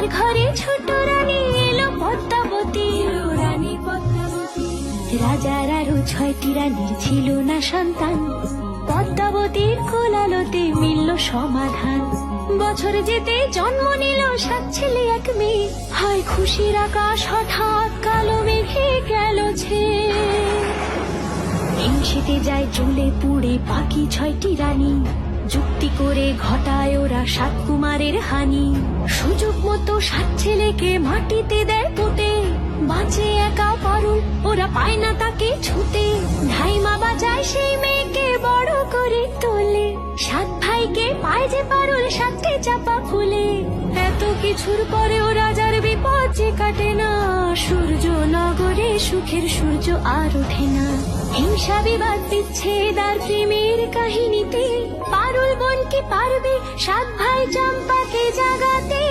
তার ঘরে ছোট রানী এলো পদ্মাবতী। রাজার আরো 6টি রানীর ছিল না সন্তান, পদ্মাবতীর কোলালোতে মিলল সমাধান। বছর যেতে জন্ম নিল 7 ছেলে 1 মেয়ে, হায় খুশির আকাশ হঠাৎ কালো মেঘে গেল ছেয়ে। হিংসেতে যায় জ্বলে পুড়ে বাকি 6টি রানী, যুক্তি করে ঘটায় ওরা 7 কুমারের হানি। সুযোগ মতো 7 ছেলেকে মাটিতে দেয় পুঁতে, বাঁচে একা পারুল ওরা পায় না তাকে ছুতে। ধাইমা বাজায় সেই মেয়েকে বড় করে তোলে, 7 ভাইকে পায় যে পারুল 7টে চাপা ফুলে। এত কিছুর পরেও রাজার বিপদ যে কাটে না, সূর্য নগরে সুখের সূর্য আর ওঠে না। হিংসা বিবাদ বিচ্ছেদ আর প্রেমের কাহিনীতে পারুল বোন কি পারবে 7 ভাই চম্পাকে জাগাতে।